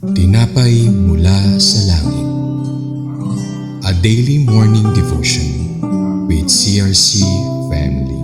Tinapay mula sa langit. A daily morning devotion with CRC Family.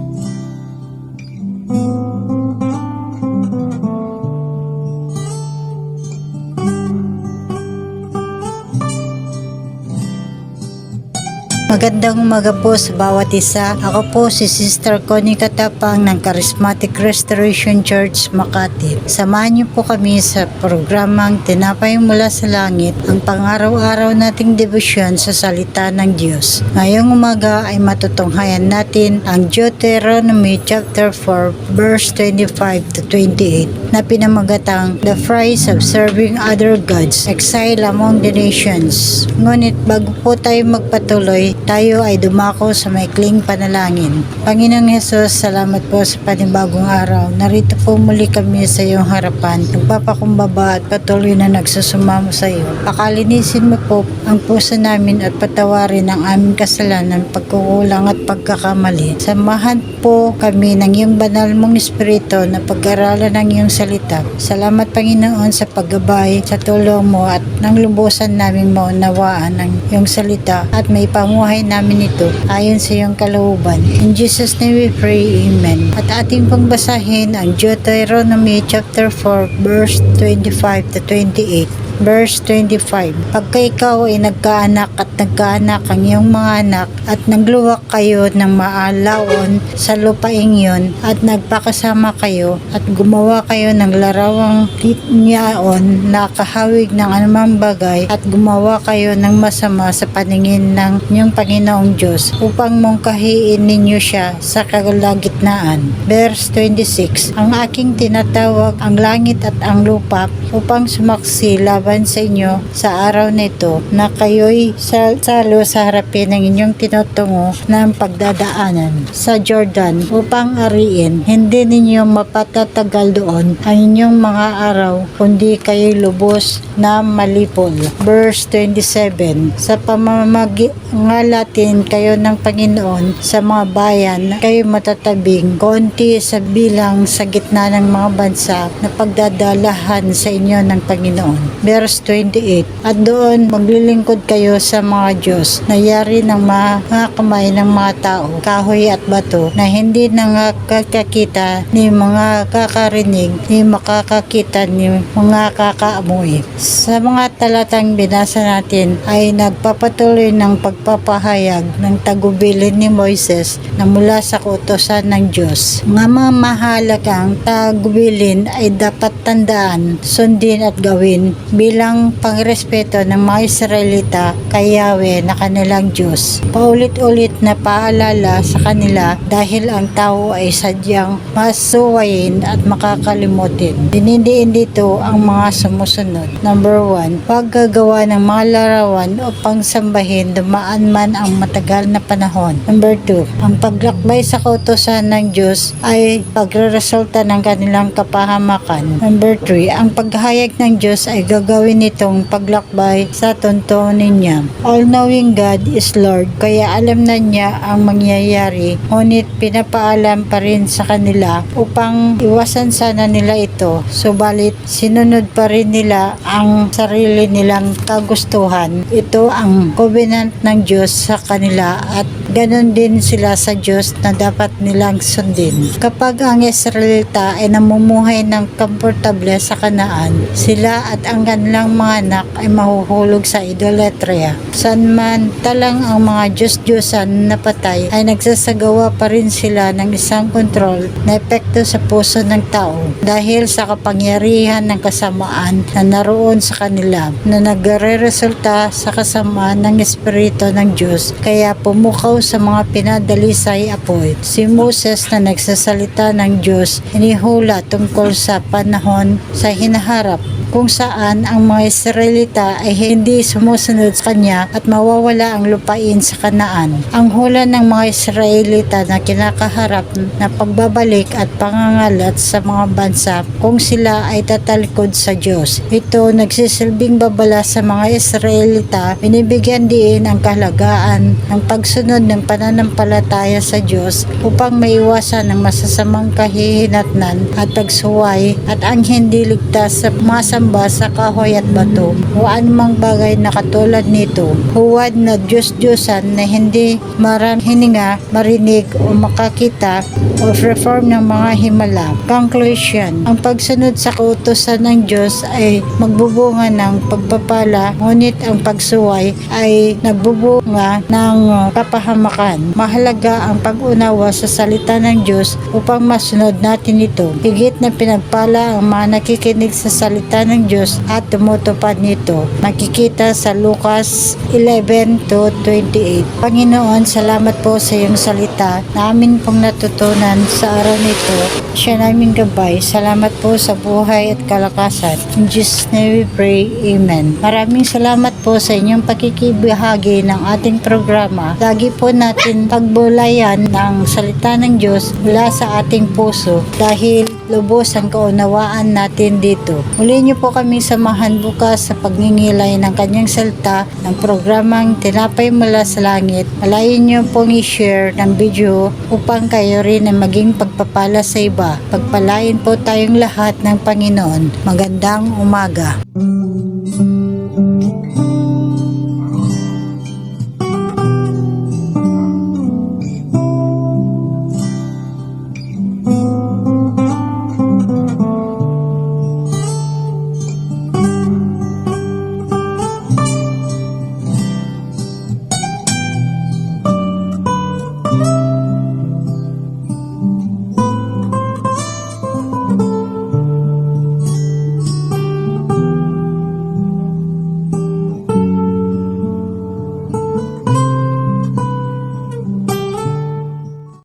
Magandang umaga po sa bawat isa. Ako po si Sister Connie Katapang ng Charismatic Restoration Church, Makati. Samahan niyo po kami sa programang Tinapay Mula sa Langit, ang pang-araw-araw nating debosyon sa salita ng Diyos. Ngayong umaga ay matutunghayan natin ang Deuteronomy chapter 4 verse 25 to 28 na pinamagatang The Price of Serving Other Gods, Exile Among the Nations. Ngunit bago po tayo magpatuloy, tayo ay dumako sa maikling panalangin. Panginoong Hesus, salamat po sa panibagong araw. Narito po muli kami sa iyong harapan, nagpapakumbaba at patuloy na nagsusumamo sa iyo. Pakalinisin mo po ang puso namin at patawarin ang aming kasalanan, pagkukulang at pagkakamali. Samahan po kami ng iyong banal mong Espiritu na pag-aralan ng iyong salita. Salamat Panginoon sa paggabay, sa tulong mo at nang lubusan namin maunawaan ang iyong salita at may pamuhay namin ito ayon sa iyong kalooban. In Jesus' name we pray, Amen. At ating pong basahin ang Deuteronomy chapter 4 verse 25 to 28. Verse 25. Pagka ikaw ay nagkaanak at nagkaanak ang iyong mga anak at nagluwak kayo ng maalaon sa lupaing yon at nagpakasama kayo at gumawa kayo ng larawang niyaon na kahawig ng anumang bagay at gumawa kayo ng masama sa paningin ng inyong Panginoong Diyos upang mongkahiin ninyo siya sa kalagitnaan. Verse 26. Ang aking tinatawag ang langit at ang lupa upang sumaksi laban sa inyo sa araw nito na kayo'y salo sa harapin ng inyong tinutungo ng pagdadaanan sa Jordan upang ariin. Hindi ninyo mapatatagal doon ang inyong mga araw kundi kayo'y lubos na malipol. Verse 27. Sa pamamagingalatin kayo ng Panginoon sa mga bayan na kayo matatabing konti sa bilang sa gitna ng mga bansa na pagdadalahan sa inyo ng Panginoon. Verse 28. At doon maglilingkod kayo sa mga Diyos na yari ng mga kamay ng mga tao, kahoy at bato, na hindi nakakakita ni mga kakarinig, ni makakakita ni mga kakaamoy. Sa mga talatang binasa natin ay nagpapatuloy ng pagpapahayag ng tagubilin ni Moises na mula sa kautusan ng Diyos. Mga mahalagang tagubilin ay dapat tandaan, sundin at gawin bilang pangrespeto ng mga Israelita kay Yahweh na kanilang Diyos. Paulit-ulit na paalala sa kanila dahil ang tao ay sadyang masuwayin at makakalimutin. Dinindiin dito ang mga sumusunod. Number 1, paggagawa ng mga larawan o pangsambahin dumaan man ang matagal na panahon. Number 2, ang paglakbay sa kautusan ng Diyos ay pagreresulta ng kanilang kapahamakan. Number 3, ang paghayag ng Diyos ay gagawin nitong paglakbay sa tuntunin niya. All-knowing God is Lord, kaya alam na niya ang mangyayari, ngunit pinapaalam pa rin sa kanila upang iwasan sana nila ito. Subalit, sinunod pa rin nila ang sarili nilang kagustuhan. Ito ang covenant ng Diyos sa kanila at ganon din sila sa Diyos na dapat nilang sundin. Kapag ang Israelita ay namumuhay ng komportable sa Kanaan, sila at ang kanilang mga anak ay mahuhulog sa idolatria. Samantalang ang mga Diyos-Diyosan na patay ay nagsasagawa pa rin sila ng isang kontrol na epekto sa puso ng tao dahil sa kapangyarihan ng kasamaan na naroon sa kanila na nagre-resulta sa kasamaan ng Espiritu ng Diyos, kaya pumukaw sa mga pinadalisay apoy. Si Moses na nagsasalita ng Diyos hinihula tungkol sa panahon sa hinaharap kung saan ang mga Israelita ay hindi sumusunod sa kanya at mawawala ang lupain sa Kanaan. Ang hula ng mga Israelita na kinakaharap na pagbabalik at pangangalat sa mga bansa kung sila ay tatalikod sa Diyos. Ito nagsisilbing babala sa mga Israelita, binibigyan din ang kahalagaan ng pagsunod ng pananampalataya sa Diyos upang maiwasan ang masasamang kahihinatnan at pagsuway at ang hindi ligtas sa mga pagsamba sa kahoy at bato o anumang bagay na katulad nito. Huwad na Diyos-Diyosan na hindi hininga, marinig o makakita o reform ng mga himala. Conclusion: ang pagsunod sa kautusan ng Diyos ay magbubunga ng pagpapala, ngunit ang pagsuway ay nagbubunga ng kapahamakan. Mahalaga ang pag-unawa sa salita ng Diyos upang masunod natin ito. Higit na pinagpala ang mga nakikinig sa salita ng Diyos at tumutupad nito. Makikita sa Lucas 11:28. Panginoon, salamat po sa iyong salita na amin pong natutunan sa araw nito. Siya namin gabay. Salamat po sa buhay at kalakasan. In Jesus' name we pray. Amen. Maraming salamat po sa inyong pakikibahagi ng ating programa. Lagi po natin pagbulayan ng salita ng Diyos mula sa ating puso dahil lubos ang kaunawaan natin dito. Muli niyo po kami samahan bukas sa pagngingilay ng kanyang salita ng programang Tinapay Mula sa Langit. Malayan niyo pong i-share ng video upang kayo rin ay maging pagpapala sa iba. Pagpalain po tayong lahat ng Panginoon. Magandang umaga.